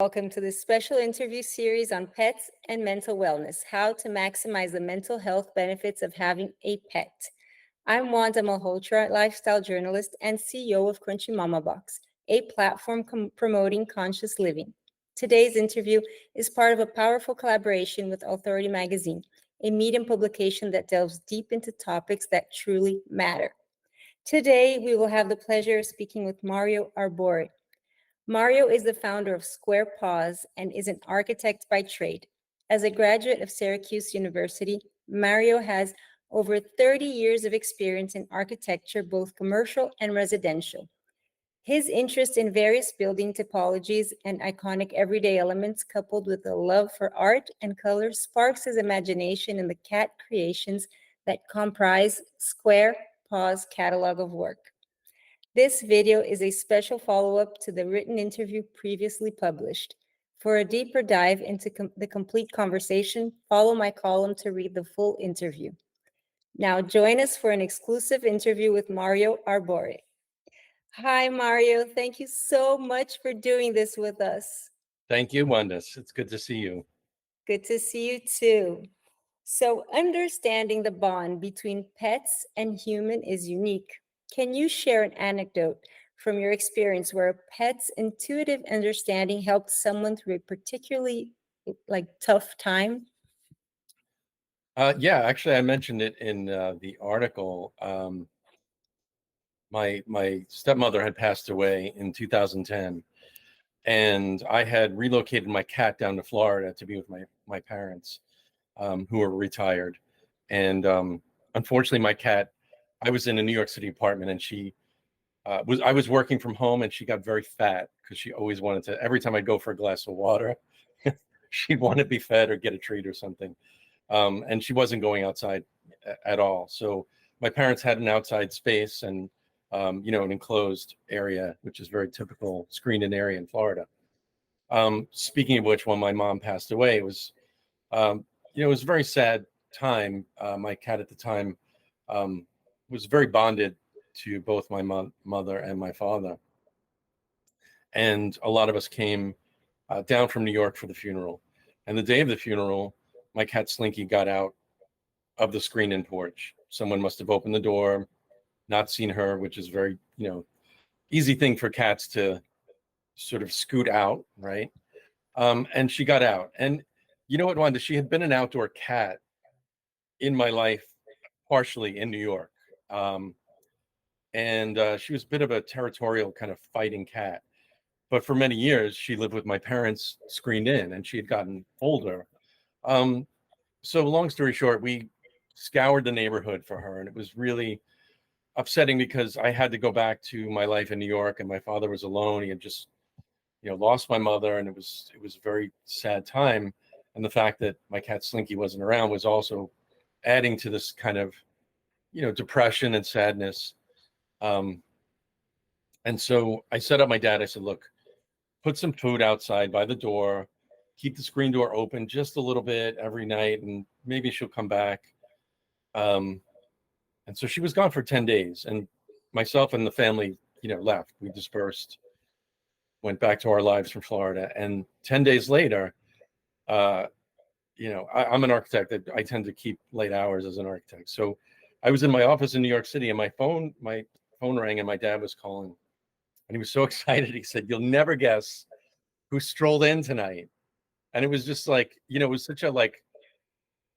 Welcome to this special interview series on pets and mental wellness, how to maximize the mental health benefits of having a pet. I'm Wanda Malhotra, lifestyle journalist and CEO of Crunchy Mama Box, a platform promoting conscious living. Today's interview is part of a powerful collaboration with Authority Magazine, a medium publication that delves deep into topics that truly matter. Today, we will have the pleasure of speaking with Mario Arbore. Mario is the founder of Square Paws and is an architect by trade. As a graduate of Syracuse University, Mario has over 30 years of experience in architecture, both commercial and residential. His interest in various building typologies and iconic everyday elements, coupled with a love for art and color, sparks his imagination in the cat creations that comprise Square Paws' catalog of work. This video is a special follow-up to the written interview previously published. For a deeper dive into the complete conversation, follow my column to read the full interview. Now join us for an exclusive interview with Mario Arbore. Hi, Mario. Thank you so much for doing this with us. Thank you, Wanda. It's good to see you. Good to see you too. So, understanding the bond between pets and human is unique. Can you share an anecdote from your experience where a pet's intuitive understanding helped someone through a particularly tough time? Yeah, actually, I mentioned it in the article. My stepmother had passed away in 2010, and I had relocated my cat down to Florida to be with my parents, who were retired. And unfortunately, my cat, I was in a New York City apartment, and I was working from home, and she got very fat because she always wanted to. Every time I'd go for a glass of water, she'd want to be fed or get a treat or something. And she wasn't going outside at all. So my parents had an outside space and, an enclosed area, which is very typical screened-in area in Florida. Speaking of which, when my mom passed away, it was a very sad time. My cat at the time was very bonded to both my mother and my father. And a lot of us came down from New York for the funeral. And the day of the funeral, my cat Slinky got out of the screen-in porch. Someone must have opened the door, not seen her, which is very, easy thing for cats to sort of scoot out, right? And she got out. And you know what, Wanda? She had been an outdoor cat in my life, partially in New York. And she was a bit of a territorial kind of fighting cat. But for many years, she lived with my parents screened in, and she had gotten older. So long story short, we scoured the neighborhood for her, and it was really upsetting because I had to go back to my life in New York, and my father was alone. He had just, lost my mother, and it was a very sad time. And the fact that my cat Slinky wasn't around was also adding to this kind of, depression and sadness. And so I set up my dad. I said, look, put some food outside by the door, keep the screen door open just a little bit every night, and maybe she'll come back. And so she was gone for 10 days, and myself and the family, left. We dispersed, went back to our lives from Florida. And 10 days later, I'm an architect. I tend to keep late hours as an architect. So I was in my office in New York City, and my phone rang, and my dad was calling, and he was so excited. He said, "You'll never guess who strolled in tonight." And it was just like, it was such a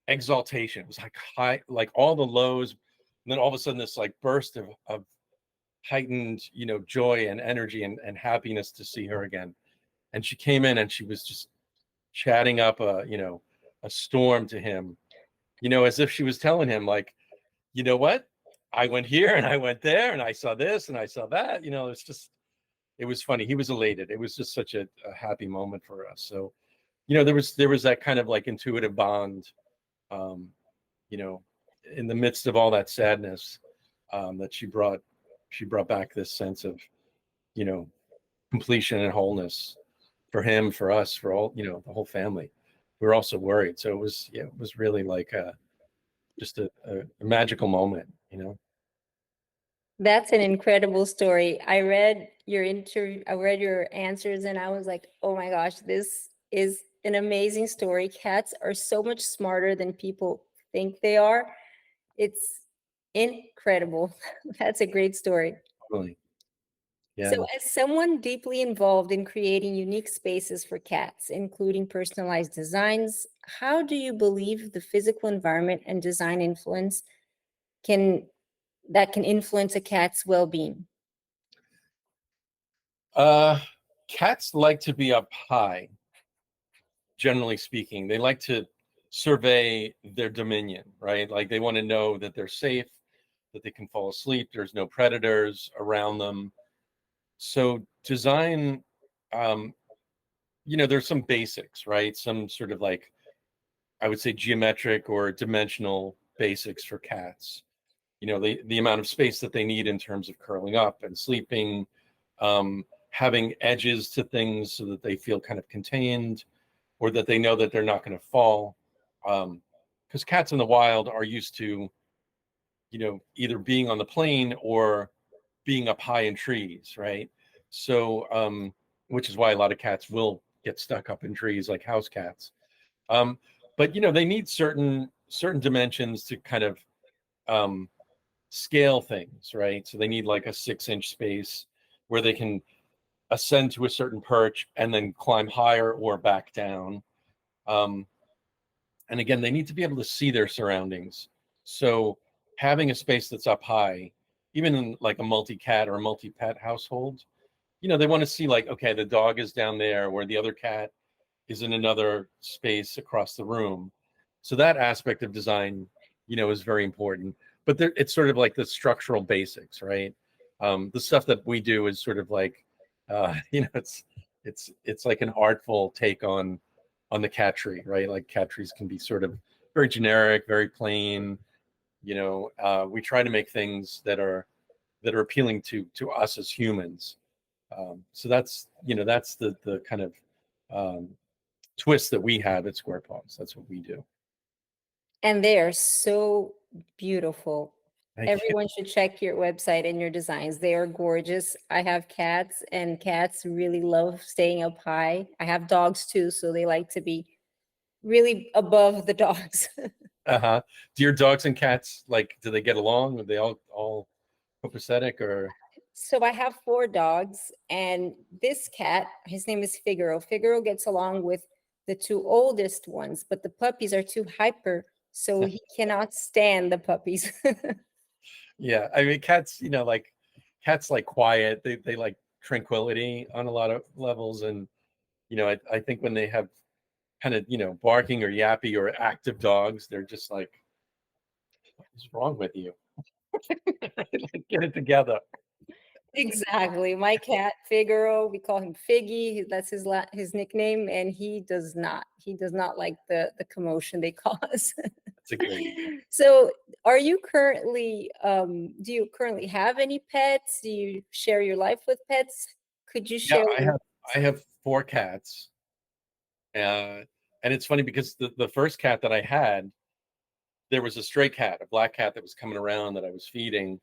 exaltation. It was like high, like all the lows, and then all of a sudden this burst of heightened, joy and energy and happiness to see her again. And she came in, and she was just chatting up a storm to him, as if she was telling him, like, you know what? I went here and I went there and I saw this and I saw that. It was funny. He was elated. It was just such a happy moment for us. So, there was that kind of intuitive bond, in the midst of all that sadness, that she brought back this sense of, completion and wholeness for him, for us, for all, the whole family. We were also worried. So it was really just a magical moment. That's an incredible story. I read your answers and I was like, "Oh my gosh, this is an amazing story. Cats are so much smarter than people think they are. It's incredible." That's a great story. Really. So, Yeah. as someone deeply involved in creating unique spaces for cats, including personalized designs, how do you believe the physical environment and design influence can can influence a cat's well-being? Uh, Cats like to be up high, generally speaking. They like to survey their dominion, right? Like they want to know that they're safe, that they can fall asleep, there's no predators around them. So design, um, there's some basics, right? Some sort of like, I would say geometric or dimensional basics for cats. The amount of space that they need in terms of curling up and sleeping, having edges to things so that they feel kind of contained, or that they know that they're not going to fall. Because cats in the wild are used to, either being on the plane or being up high in trees, right? So, which is why a lot of cats will get stuck up in trees, like house cats. Um, but they need certain dimensions to kind of um, scale things, right? So they need like a 6-inch space where they can ascend to a certain perch and then climb higher or back down. Um, and again, they need to be able to see their surroundings. So having a space that's up high, even in like a multi-cat or a multi-pet household, they want to see like, okay, the dog is down there where the other cat is in another space across the room. So that aspect of design, is very important. But it's sort of like the structural basics, right? The stuff that we do is sort of like, it's like an artful take on the cat tree, right? Like cat trees can be sort of very generic, very plain. We try to make things that are appealing to us as humans. So that's the kind of um, twist that we have at Square Paws. That's what we do. And they are so beautiful. Thank you. Everyone should check your website and your designs. They are gorgeous. I have cats, and cats really love staying up high. I have dogs too, so they like to be really above the dogs. Uh-huh. Do your dogs and cats, like, do they get along? Are they all copacetic or? So I have 4 dogs, and this cat, his name is Figaro. Figaro gets along with the 2 oldest ones, but the puppies are too hyper, so he cannot stand the puppies. Yeah, I mean, cats like quiet. They like tranquility on a lot of levels, and I think when they have kind of barking or yappy or active dogs, they're just like, what's wrong with you? Like, get it together. Exactly. My cat Figaro, we call him Figgy. That's his nickname, and he does not like the commotion they cause. That's a great. So, are you currently do you currently have any pets? Do you share your life with pets? Could you Yeah, share I your have I have 4 cats. And it's funny because the first cat that I had, there was a stray cat, a black cat that was coming around that I was feeding.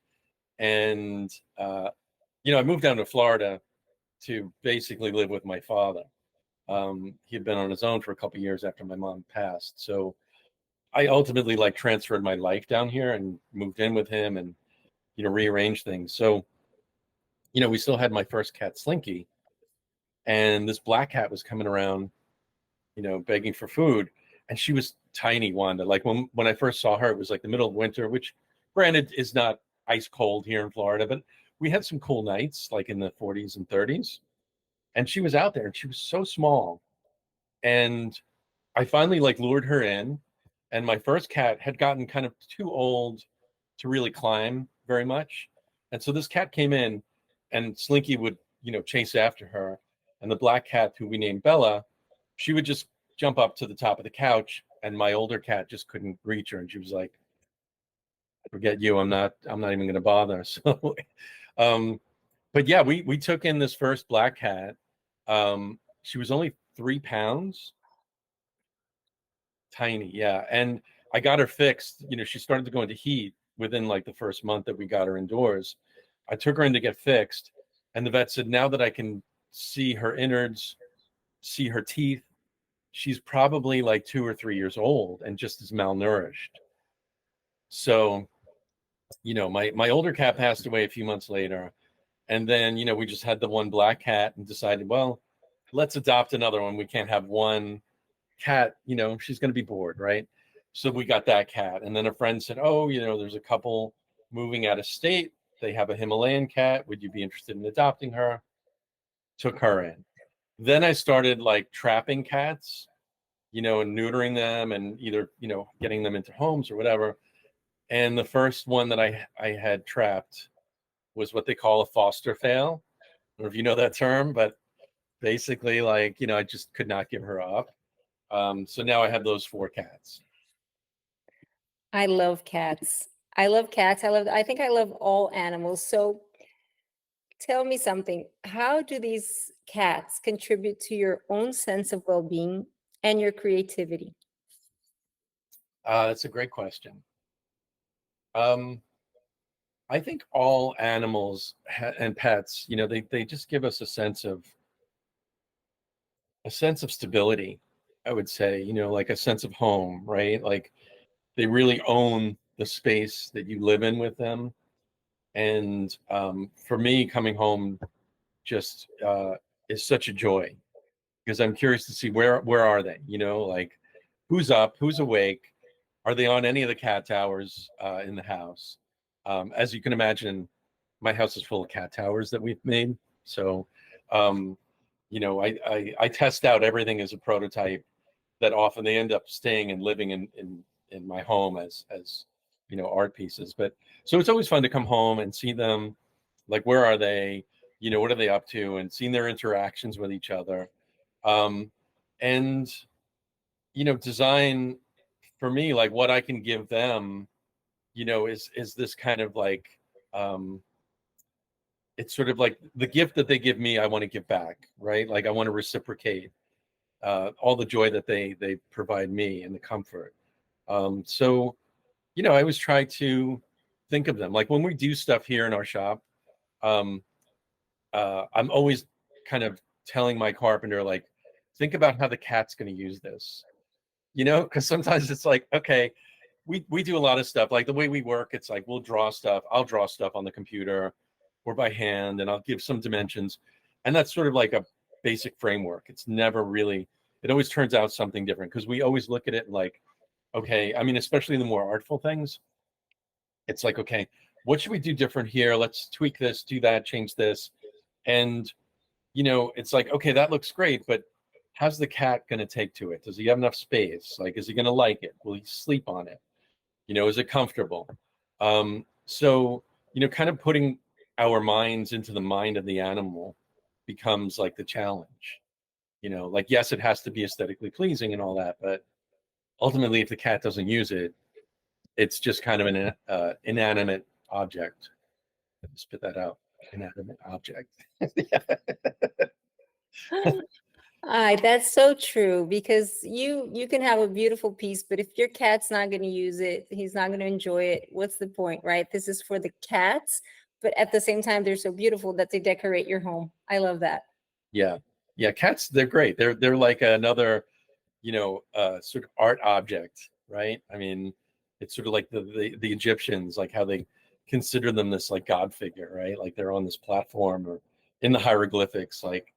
And, I moved down to Florida to basically live with my father. He had been on his own for a couple of years after my mom passed. So I ultimately like transferred my life down here and moved in with him and, rearranged things. So, we still had my first cat, Slinky. And this black cat was coming around begging for food. And she was tiny, Wanda. Like when I first saw her, it was like the middle of winter, which granted is not ice cold here in Florida, but we had some cool nights, like in the 40s and 30s. And she was out there and she was so small. And I finally like lured her in. And my first cat had gotten kind of too old to really climb very much. And so this cat came in and Slinky would, chase after her. And the black cat, who we named Bella, she would just jump up to the top of the couch and my older cat just couldn't reach her. And she was like, forget you. I'm not even going to bother. So, um, but yeah, we took in this first black cat. She was only 3 pounds, tiny. Yeah. And I got her fixed. She started to go into heat within like the first month that we got her indoors. I took her in to get fixed, and the vet said, now that I can see her innards, see her teeth, she's probably like 2 or 3 years old and just as malnourished. So, my older cat passed away a few months later. And then, we just had the one black cat and decided, well, let's adopt another one. We can't have one cat, she's going to be bored, right? So we got that cat. And then a friend said, oh, there's a couple moving out of state. They have a Himalayan cat. Would you be interested in adopting her? Took her in. Then I started like trapping cats, and neutering them and either, getting them into homes or whatever. And the first one that I had trapped was what they call a foster fail. I don't know if you know that term, but basically, like, I just could not give her up. So now I have those 4 cats. I love cats. I love cats. I think I love all animals. So tell me something. How do these cats contribute to your own sense of well-being and your creativity? That's a great question. Um, I think all animals and pets, they just give us a sense of stability. I would say, like a sense of home, right? Like they really own the space that you live in with them. And for me, coming home just is such a joy because I'm curious to see where are they? Like who's up, who's awake, are they on any of the cat towers in the house? As you can imagine, my house is full of cat towers that we've made. So, um, I test out everything as a prototype. That often they end up staying and living in my home as art pieces. But so it's always fun to come home and see them. Like where are they? What are they up to? And seeing their interactions with each other. Um, and design for me, like what I can give them, is this kind of like um it's sort of like the gift that they give me, I want to give back, right? Like I want to reciprocate all the joy that they provide me and the comfort. So I always try to think of them like when we do stuff here in our shop. um I'm always kind of telling my carpenter, like, think about how the cat's going to use this, because sometimes it's like, okay, we do a lot of stuff like the way we work. It's like I'll draw stuff on the computer or by hand, and I'll give some dimensions, and that's sort of like a basic framework. It's never really, it always turns out something different because we always look at it like, okay, I mean, especially the more artful things, it's like, okay, what should we do different here? Let's tweak this, do that, change this. And it's like, okay, that looks great, but how's the cat going to take to it? Does he have enough space? Like, is he going to like it? Will he sleep on it? Is it comfortable? So, kind of putting our minds into the mind of the animal becomes like the challenge. Like, yes, it has to be aesthetically pleasing and all that, but ultimately, if the cat doesn't use it, it's just kind of an inanimate object. Spit that out. Inanimate object. That's so true because you can have a beautiful piece, but if your cat's not going to use it, he's not going to enjoy it. What's the point, right? This is for the cats, but at the same time, they're so beautiful that they decorate your home. I love that. Yeah. Yeah. Cats, they're great. They're like another, sort of art object, right? I mean, it's sort of like the Egyptians, like how they consider them this like God figure, right? Like they're on this platform or in the hieroglyphics, like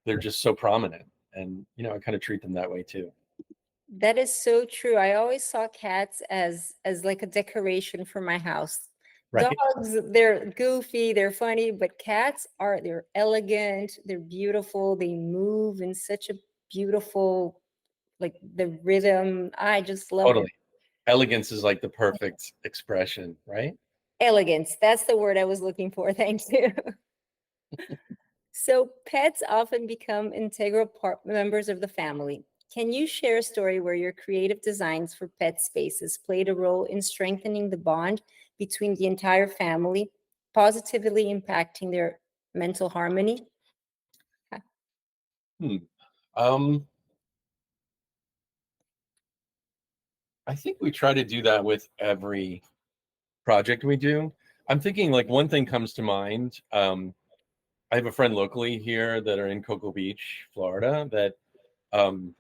they're just so prominent. And, I kind of treat them that way too. That is so true. I always saw cats as like a decoration for my house. Right. Dogs, they're goofy, they're funny, but they're elegant, they're beautiful, they move in such a beautiful, like the rhythm. I just love it. Totally. Elegance is like the perfect expression, right? Elegance, that's the word I was looking for. Thank you. So pets often become integral members of the family. Can you share a story where your creative designs for pet spaces played a role in strengthening the bond between the entire family, positively impacting their mental harmony? Hmm. Um, I think we try to do that with every project we do. I'm thinking like one thing comes to mind. I have a friend locally here that are in Cocoa Beach, Florida, that um,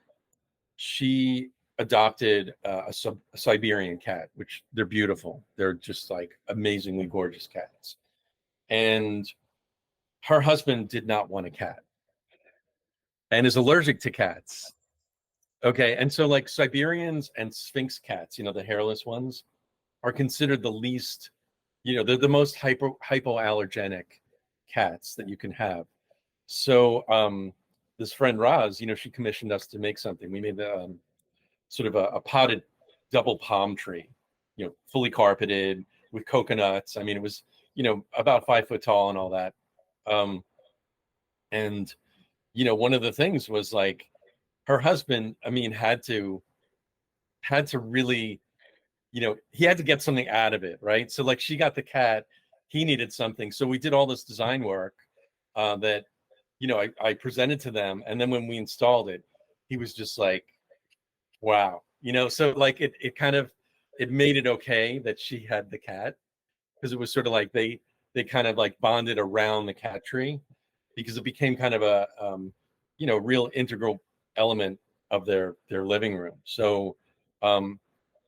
she adopted a Siberian cat, which they're beautiful. They're just like amazingly gorgeous cats. And her husband did not want a cat and is allergic to cats. Okay. And so, like, Siberians and Sphinx cats, the hairless ones, are considered the least, they're the most hypoallergenic cats that you can have. So, this friend Roz, she commissioned us to make something. We made sort of a potted double palm tree, fully carpeted with coconuts. I mean, it was, about 5 foot tall and all that. Um, and, one of the things was like her husband, I mean, had to really, he had to get something out of it, right? So like she got the cat, he needed something. So we did all this design work that, I presented to them. And then when we installed it, he was just like, wow, so like it kind of, it made it okay that she had the cat, because it was sort of like they kind of like bonded around the cat tree, because it became kind of a real integral element of their living room. So um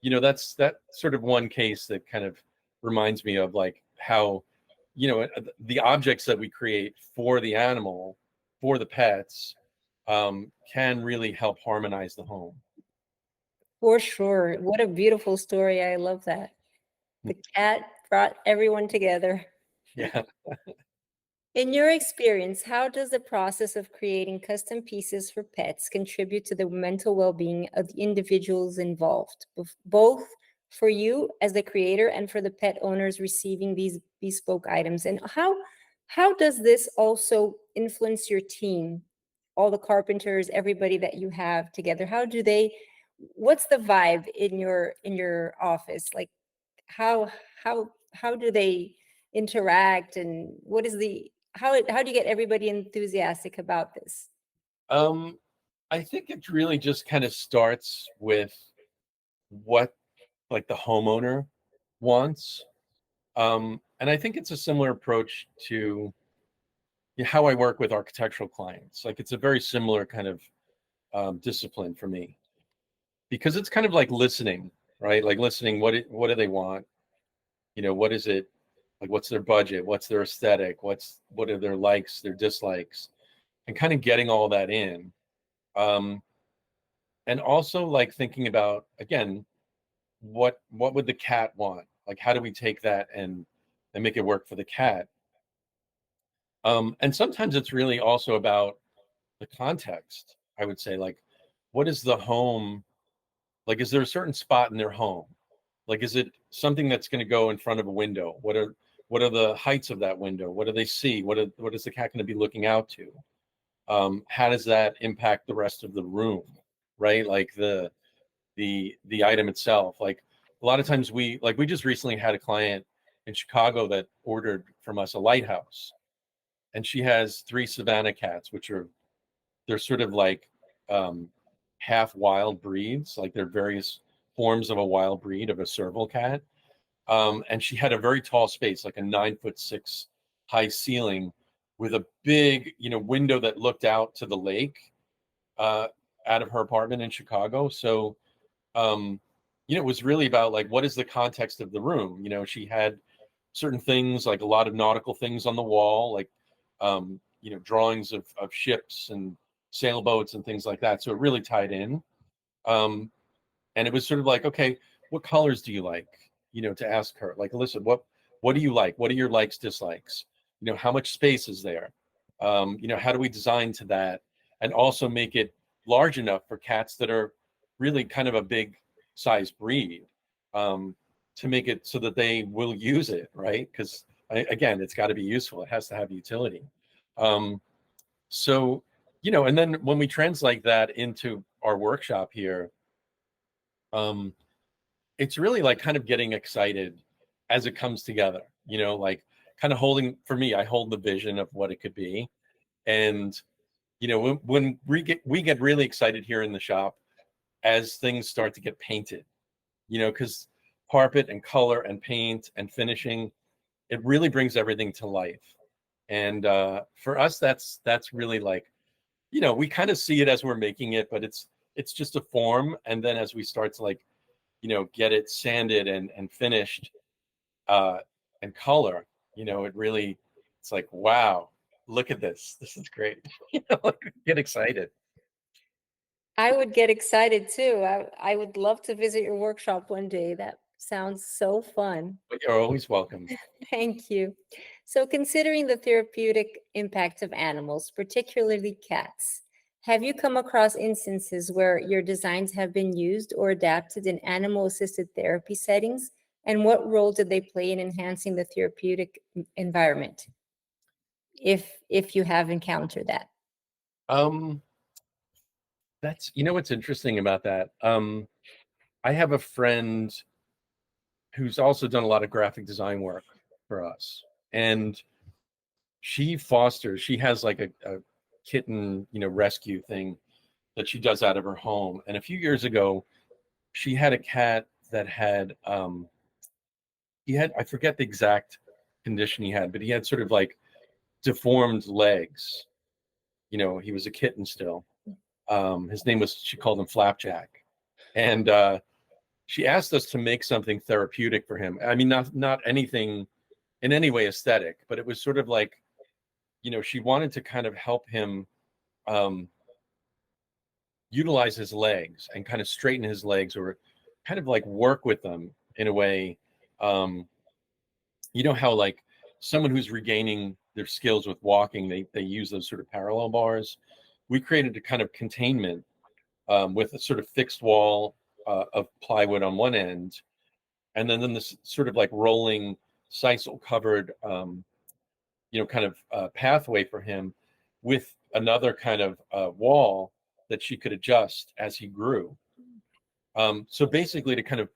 that sort of one case that kind of reminds me of like how the objects that we create for the animal, for the pets, can really help harmonize the home. For sure. What a beautiful story. I love that. The cat brought everyone together. Yeah. In your experience, how does the process of creating custom pieces for pets contribute to the mental well-being of the individuals involved, both for you as the creator and for the pet owners receiving these bespoke items? And how does this also influence your team, all the carpenters, everybody that you have together? What's the vibe in your office? Like how how do they interact, and what is the how do you get everybody enthusiastic about this? um I think it really just kind of starts with what like the homeowner wants. And I think it's a similar approach to how I work with architectural clients. Like it's a very similar kind of discipline for me, because it's kind of like listening, right? Like listening, what do they want? What is it, like what's their budget? What's their aesthetic? What are their likes, their dislikes? And kind of getting all that in. Um, and also like thinking about, again, what would the cat want? Like how do we take that and make it work for the cat? And sometimes it's really also about the context. I would say, like, what is the home, like, is there a certain spot in their home? Like, is it something that's going to go in front of a window? What are the heights of that window? What do they see? What is the cat going to be looking out to? How does that impact the rest of the room? Right? Like the item itself. Like a lot of times we just recently had a client in Chicago that ordered from us a lighthouse, and she has 3 Savannah cats, which are, they're sort of like um, half wild breeds, like they're various forms of a wild breed of a serval cat. And she had a very tall space, like a 9'6" high ceiling, with a big, window that looked out to the lake, uh, out of her apartment in Chicago. So, um, it was really about like, what is the context of the room? She had certain things, like a lot of nautical things on the wall, like, drawings of ships and sailboats and things like that. So it really tied in. Um, and it was sort of like, okay, what colors do you like? To ask her, like, listen, what do you like? What are your likes, dislikes? How much space is there? How do we design to that, and also make it large enough for cats that are really kind of a big size breed, um, to make it so that they will use it, right? Because again, it's got to be useful. It has to have utility. Um, so, and then when we translate that into our workshop here, um, it's really like kind of getting excited as it comes together, like kind of holding, for me, I hold the vision of what it could be. And, when we get really excited here in the shop as things start to get painted, because carpet and color and paint and finishing, it really brings everything to life. And for us, that's really like, we kind of see it as we're making it, but it's just a form. And then as we start to like, get it sanded and finished, uh, and color, it really, it's like, wow, look at this. This is great. Like, get excited. I would get excited too. I would love to visit your workshop one day. That sounds so fun. But you're always welcome. Thank you. So, considering the therapeutic impact of animals, particularly cats, have you come across instances where your designs have been used or adapted in animal assisted therapy settings? And what role did they play in enhancing the therapeutic environment? If you have encountered that. Um, that's, what's interesting about that. I have a friend who's also done a lot of graphic design work for us. And she has like a kitten, rescue thing that she does out of her home. And a few years ago, she had a cat that had I forget the exact condition he had, but he had sort of like deformed legs. He was a kitten still. His name was, she called him Flapjack. And she asked us to make something therapeutic for him. I mean, not anything in any way aesthetic, but it was sort of like, she wanted to kind of help him um, utilize his legs and kind of straighten his legs, or kind of like work with them in a way. Um, how like someone who's regaining their skills with walking, they use those sort of parallel bars. We created a kind of containment with a sort of fixed wall of plywood on one end, and then this sort of like rolling sisal covered kind of pathway for him, with another kind of wall that she could adjust as he grew. So basically to kind of,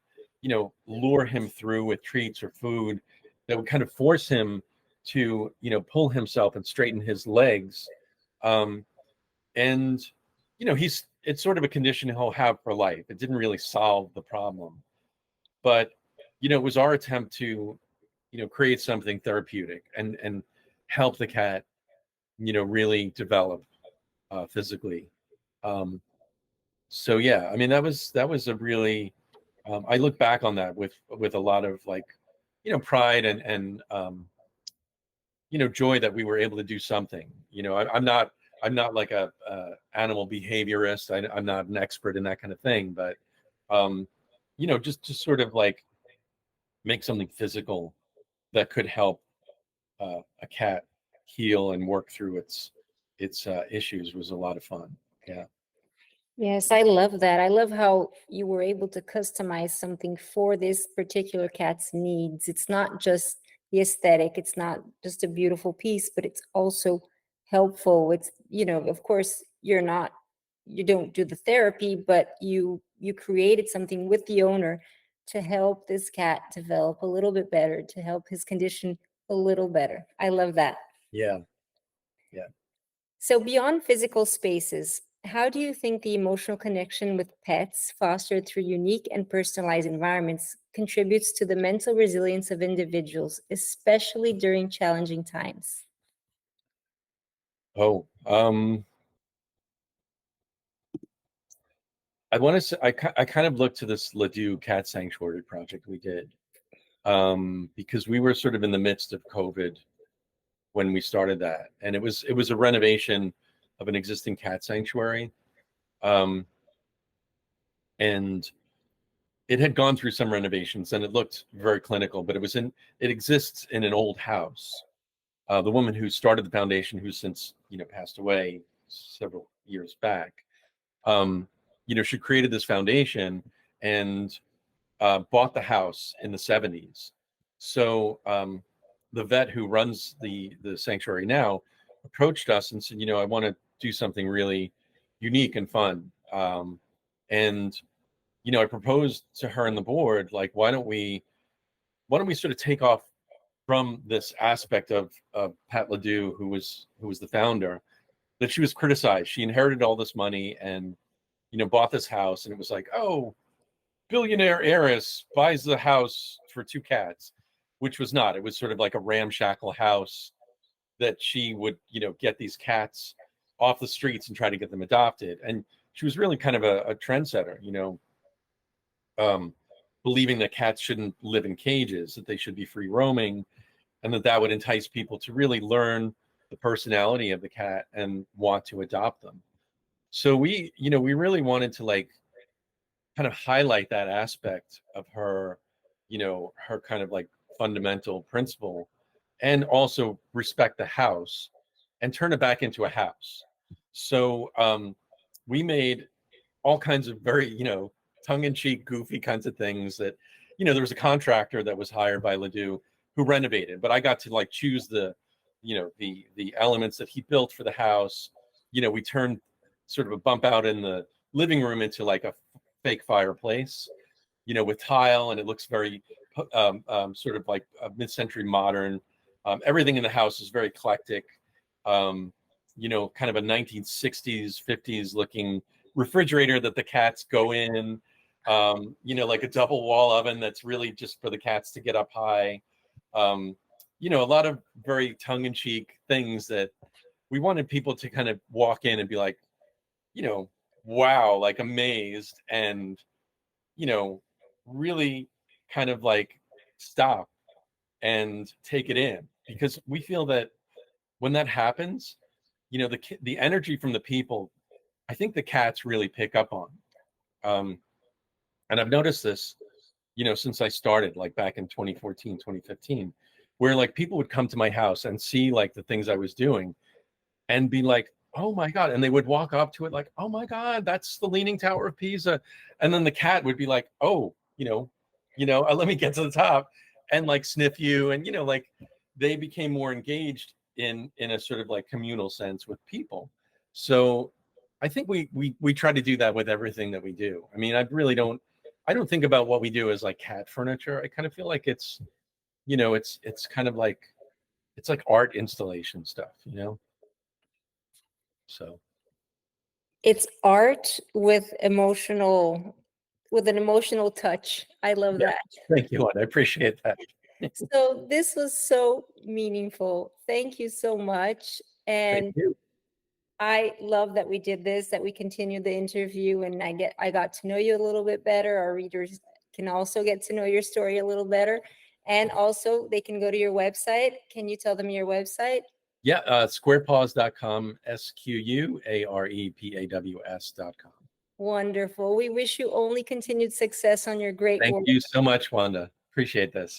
lure him through with treats or food that would kind of force him to, pull himself and straighten his legs. Um, and, it's sort of a condition he'll have for life. It didn't really solve the problem, but, it was our attempt to, create something therapeutic and help the cat, really develop physically. Um, so yeah, I mean, that was a really, I look back on that with a lot of like, pride and joy that we were able to do something. I'm not like a animal behaviorist. I'm not an expert in that kind of thing, but um, just sort of like make something physical that could help a cat heal and work through its issues was a lot of fun. Yeah. Yes, I love that. I love how you were able to customize something for this particular cat's needs. It's not just the aesthetic, it's not just a beautiful piece, but it's also helpful. It's, of course, you don't do the therapy, but you created something with the owner to help this cat develop a little bit better, to help his condition a little better. I love that. Yeah. Yeah. So, beyond physical spaces, how do you think the emotional connection with pets fostered through unique and personalized environments contributes to the mental resilience of individuals, especially during challenging times? Oh, I want to say I kind of looked to this Ladue cat sanctuary project we did, because we were sort of in the midst of COVID when we started that, and it was a renovation of an existing cat sanctuary, um, and it had gone through some renovations and it looked very clinical, but it exists in an old house. The woman who started the foundation, who's since passed away several years back, she created this foundation and bought the house in the 70s. So the vet who runs the sanctuary now approached us and said, I want to do something really unique and fun. And I proposed to her and the board, like, why don't we sort of take off from this aspect of Pat Ledoux, who was the founder, that she was criticized. She inherited all this money and bought this house, and it was like, oh, billionaire heiress buys the house for two cats. which was not. It was sort of like a ramshackle house that she would, get these cats off the streets and try to get them adopted. And she was really kind of a trendsetter, um, believing that cats shouldn't live in cages, that they should be free roaming, and that would entice people to really learn the personality of the cat and want to adopt them. So we really wanted to like kind of highlight that aspect of her, her kind of like fundamental principle, and also respect the house and turn it back into a house. So we made all kinds of very, tongue-in-cheek, goofy kinds of things that, there was a contractor that was hired by Ledoux who renovated, but I got to like choose the elements that he built for the house. We turned sort of a bump out in the living room into like a fake fireplace, with tile, and it looks very sort of like mid-century modern. Everything in the house is very eclectic. Kind of a 1960s, 50s looking refrigerator that the cats go in. Like a double wall oven that's really just for the cats to get up high. A lot of very tongue-in-cheek things that we wanted people to kind of walk in and be like, wow, like amazed, and really kind of like stop and take it in, because we feel that when that happens, the energy from the people, I think the cats really pick up on. And I've noticed this, since I started like back in 2014, 2015, where like people would come to my house and see like the things I was doing and be like, oh my God. And they would walk up to it like, oh my God, that's the Leaning Tower of Pisa. And then the cat would be like, oh, let me get to the top and like sniff you. And, like they became more engaged in a sort of like communal sense with people. So I think we try to do that with everything that we do. I mean, I don't think about what we do as like cat furniture. I kind of feel like it's kind of like, it's like art installation stuff, so It's art with an emotional touch. I love yeah, that. thank you, I appreciate that. So this was so meaningful. Thank you so much. Thank And you. I love that we did this, that we continued the interview, and I got to know you a little bit better. Our readers can also get to know your story a little better. And also they can go to your website. Can you tell them your website? Yeah, squarepaws.com, SQUAREPAWS.com. Wonderful. We wish you only continued success on your great Thank work. you so much, Wanda. Appreciate this.